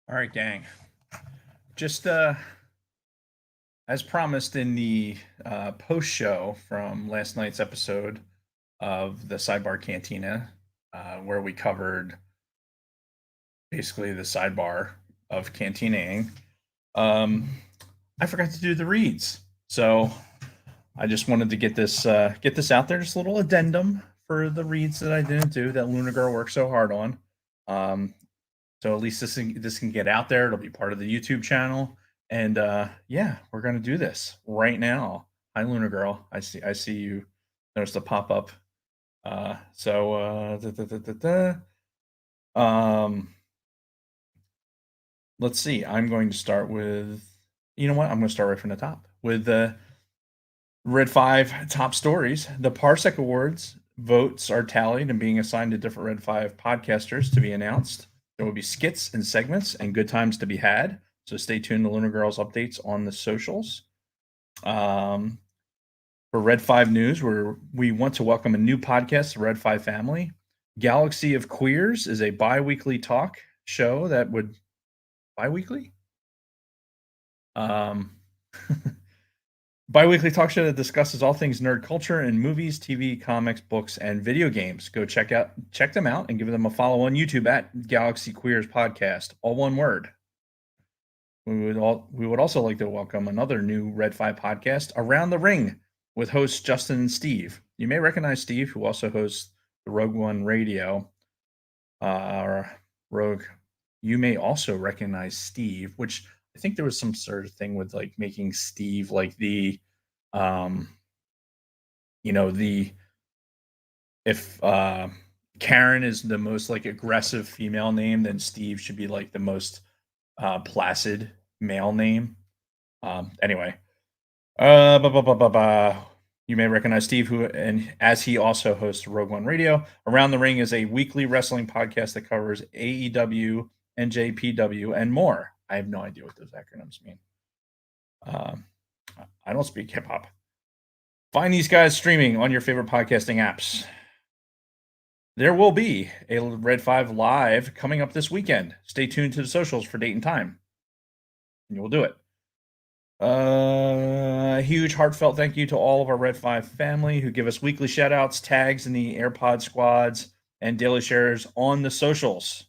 All right, gang. Just as promised in the post show from last night's episode of the Sidebar Cantina, where we covered basically the sidebar of cantinaing, um, I forgot to do the reads. So I just wanted to get this out there, just a little addendum for the reads that I didn't do that LunyrGrl worked so hard on. Um, So at least this can get out there. It'll be part of the YouTube channel. And yeah, we're gonna do this right now. Hi, Luna Girl. I see you noticed a pop up. Da, da, da, da, da. Let's see. I'm going to start with you know what? I'm gonna start right from the top with the Red 5 top stories. The Parsec Awards votes are tallied and being assigned to different Red 5 podcasters to be announced. There will be skits and segments and good times to be had. So stay tuned to LunyrGrl's updates on the socials. Um, for Red 5 News, we want to welcome a new podcast, the Red 5 family. Galaxy of Queers is a bi weekly talk show that would. Bi weekly? Um, Bi-weekly talk show that discusses all things nerd culture in movies, TV, comics, books, and video games. Go check them out and give them a follow on YouTube at Galaxy Queers Podcast, all one word. We would also like to welcome another new Red 5 podcast, Around the Ring, with hosts Justin and Steve. You may recognize Steve, who also hosts the Rogue One Radio. Rogue. You may also recognize Steve, which I think there was some sort of thing with like making Steve like the um the if Karen is the most like aggressive female name, then Steve should be like the most placid male name. Anyway, bah, bah, bah, bah, bah. You may recognize Steve, who and as he also hosts Rogue One Radio. Around the Ring is a weekly wrestling podcast that covers AEW, NJPW, and more. I have no idea what those acronyms mean. Um, I don't speak hip hop. Find these guys streaming on your favorite podcasting apps. There will be a Red 5 live coming up this weekend. Stay tuned to the socials for date and time. And you will do it. A huge heartfelt thank you to all of our Red 5 family who give us weekly shout outs, tags in the AirPod squads, and daily shares on the socials.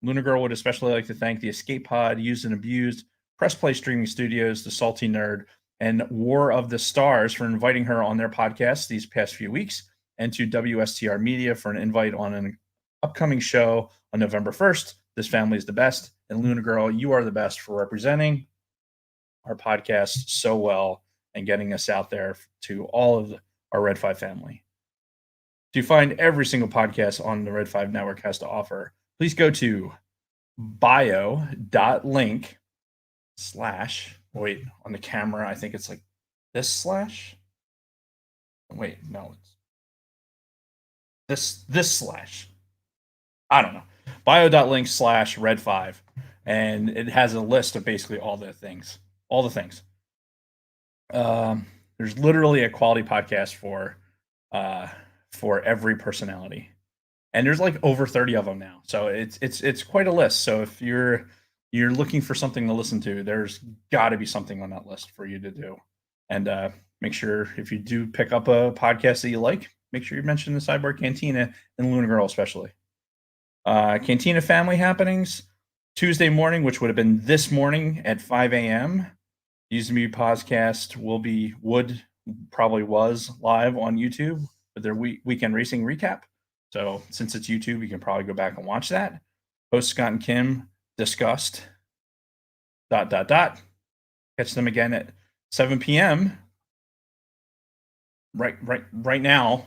LunyrGrl would especially like to thank the Escape Pod, Used and Abused, Press Play Streaming Studios, The Salty Nerd, and War of the Stars for inviting her on their podcast these past few weeks, and to WSTR Media for an invite on an upcoming show on November 1st. This family is the best, and LunyrGrl, you are the best for representing our podcast so well and getting us out there to all of our Red 5 family. To find every single podcast on the Red 5 Network has to offer, please go to bio.link/ wait, on the camera, I think it's like this slash. Wait, no, it's this slash. I don't know. Bio.link/ Red 5. And it has a list of basically all the things. All the things. There's literally a quality podcast for every personality. And there's like over 30 of them now. So it's quite a list. So if you're looking for something to listen to, there's got to be something on that list for you to do. And make sure if you do pick up a podcast that you like, make sure you mention the Sidebar Cantina and LunyrGrl especially. Cantina family happenings Tuesday morning, which would have been this morning at 5 a.m. Used to Be podcast probably was live on YouTube with their weekend racing recap. So since it's YouTube, you can probably go back and watch that. Host Scott and Kim discussed ... Catch them again at 7 p.m. Right now.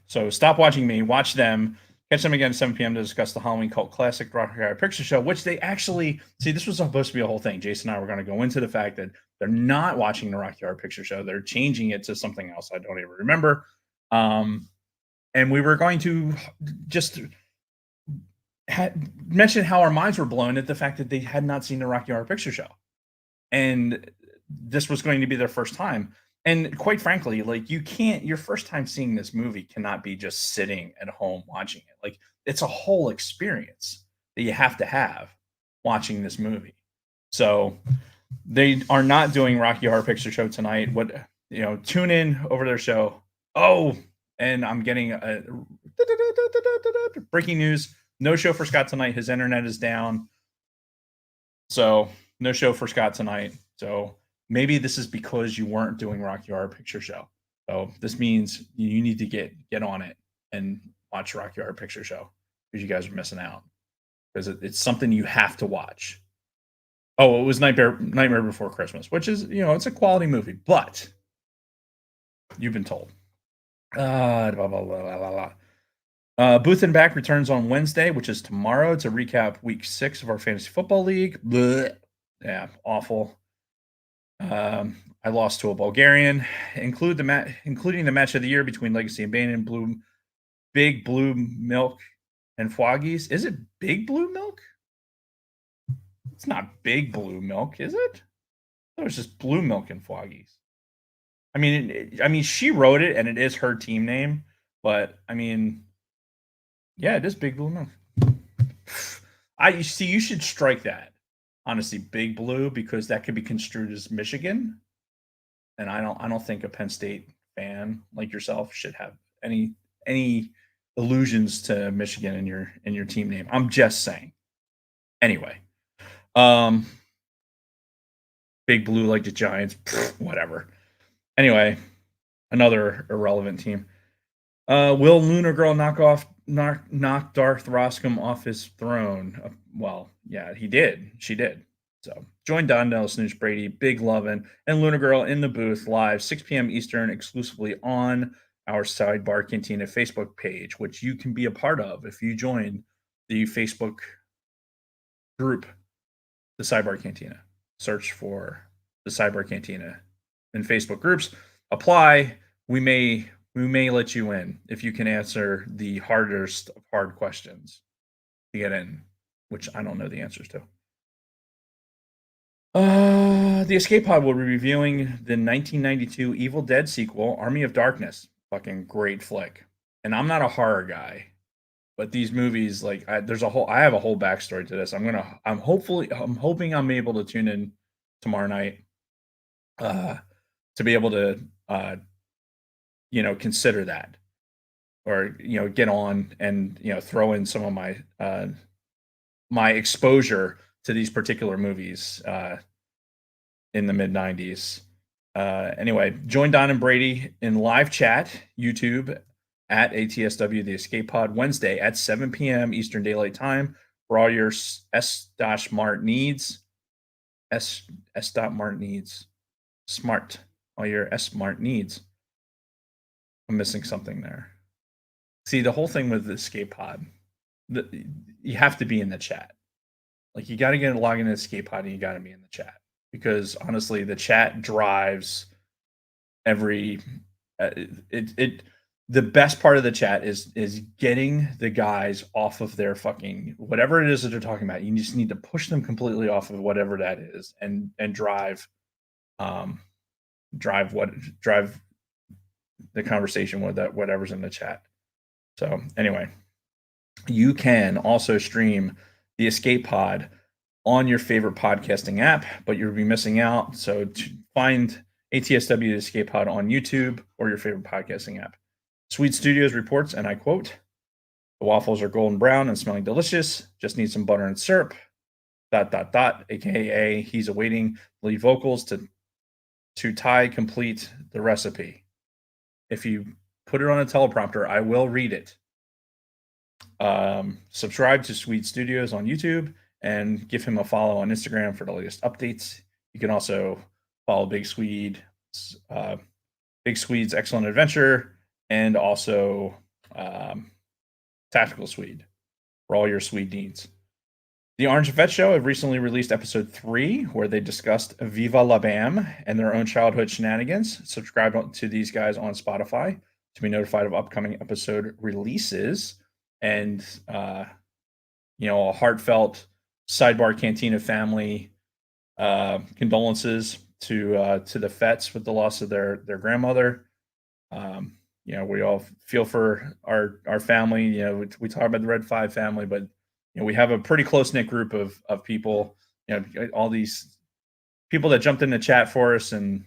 So stop watching me, watch them. Catch them again at 7 p.m. to discuss the Halloween cult classic Rocky Horror Picture Show, which they actually see. This was supposed to be a whole thing. Jason and I were going to go into the fact that they're not watching the Rocky Horror Picture Show. They're changing it to something else. I don't even remember. And we were going to just mention how our minds were blown at the fact that they had not seen the Rocky Horror Picture Show. And this was going to be their first time. And quite frankly, like your first time seeing this movie cannot be just sitting at home watching it. Like it's a whole experience that you have to have. watching this movie. So they are not doing Rocky Horror Picture Show tonight. Tune in over their show. Oh, and I'm getting a breaking news. No show for Scott tonight. His internet is down. So no show for Scott tonight. So maybe this is because you weren't doing Rocky Horror Picture Show. So this means you need to get on it and watch Rocky Horror Picture Show because you guys are missing out because it's something you have to watch. Oh, it was Nightmare Before Christmas, which is it's a quality movie, but you've been told. Blah, blah, blah, blah, blah, blah. Booth and Back returns on Wednesday, which is tomorrow, to recap Week 6 of our fantasy football league. Blech. Yeah, awful. I lost to a Bulgarian. Including the match of the year between Legacy and Bane and Big Blue Milk and Foggies. Is it Big Blue Milk? It's not Big Blue Milk, is it? It was just Blue Milk and Foggies. I mean, she wrote it, and it is her team name, but I mean, yeah, it is Big Blue Milk. You should strike that. Honestly, Big Blue, because that could be construed as Michigan, and I don't think a Penn State fan like yourself should have any allusions to Michigan in your team name. I'm just saying. Anyway, Big Blue like the Giants, whatever. Anyway, another irrelevant team. Will LunyrGrl knock Darth Roscom off his throne? Well, yeah, he did. She did. So join Don Nelson, Snooze Brady, Big Lovin', and LunyrGrl in the booth live 6 p.m. Eastern exclusively on our Sidebar Cantina Facebook page, which you can be a part of if you join the Facebook group, the Sidebar Cantina. Search for the Sidebar Cantina in Facebook groups. Apply. We may let you in if you can answer the hardest of hard questions to get in, which I don't know the answers to. The Escape Pod will be reviewing the 1992 Evil Dead sequel, Army of Darkness. Fucking great flick. And I'm not a horror guy, but these movies, like, I have a whole backstory to this. I'm hoping I'm able to tune in tomorrow night, to be able to, consider that, or get on and throw in some of my my exposure to these particular movies in the mid 90s. Anyway, join Don and Brady in live chat, YouTube at ATSW The Escape Pod Wednesday at 7 p.m. Eastern Daylight Time for all your S-Mart needs. S-Mart needs. Smart. All your S-Mart needs. I'm missing something there. See, the whole thing with the Escape Pod, you have to be in the chat. Like, you got to log into the Escape Pod and you got to be in the chat, because honestly, the chat drives every. The best part of the chat is getting the guys off of their fucking whatever it is that they're talking about. You just need to push them completely off of whatever that is and drive the conversation with that whatever's in the chat. So anyway, you can also stream the Escape Pod on your favorite podcasting app, but you'll be missing out. So to find ATSW the Escape Pod on YouTube or your favorite podcasting app. Sweet Studios reports, and I quote, "The waffles are golden brown and smelling delicious. Just need some butter and syrup. ... AKA he's awaiting lead vocals to Ty complete the recipe. If you put it on a teleprompter, I will read it. Subscribe to Sweet Studios on YouTube and give him a follow on Instagram for the latest updates. You can also follow Big Swede's Excellent Adventure, and also Tactical Swede for all your Swede needs. The Orange and Vet Show have recently released episode 3, where they discussed Viva La Bam and their own childhood shenanigans. Subscribe to these guys on Spotify to be notified of upcoming episode releases. And a heartfelt Sidebar Cantina family condolences to the Fets with the loss of their grandmother. We all feel for our family. We talk about the Red 5 family, but we have a pretty close knit group of people. All these people that jumped in the chat for us, and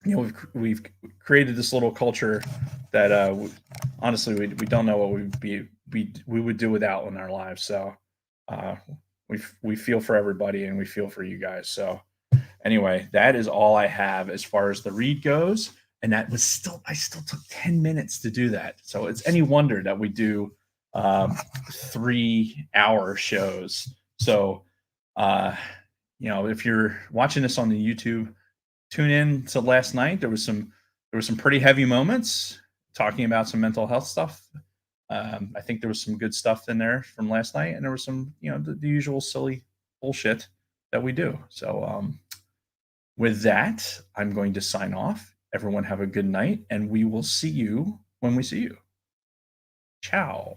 we've created this little culture that honestly we don't know what we would do without in our lives. So uh, we feel for everybody, and we feel for you guys. So anyway, that is all I have as far as the read goes. And that was I still took 10 minutes to do that. So it's any wonder that we do 3-hour shows. So, if you're watching this on the YouTube, tune in to last night. There was some pretty heavy moments talking about some mental health stuff. I think there was some good stuff in there from last night, and there was some, the usual silly bullshit that we do. So, with that, I'm going to sign off. Everyone have a good night, and we will see you when we see you. Ciao.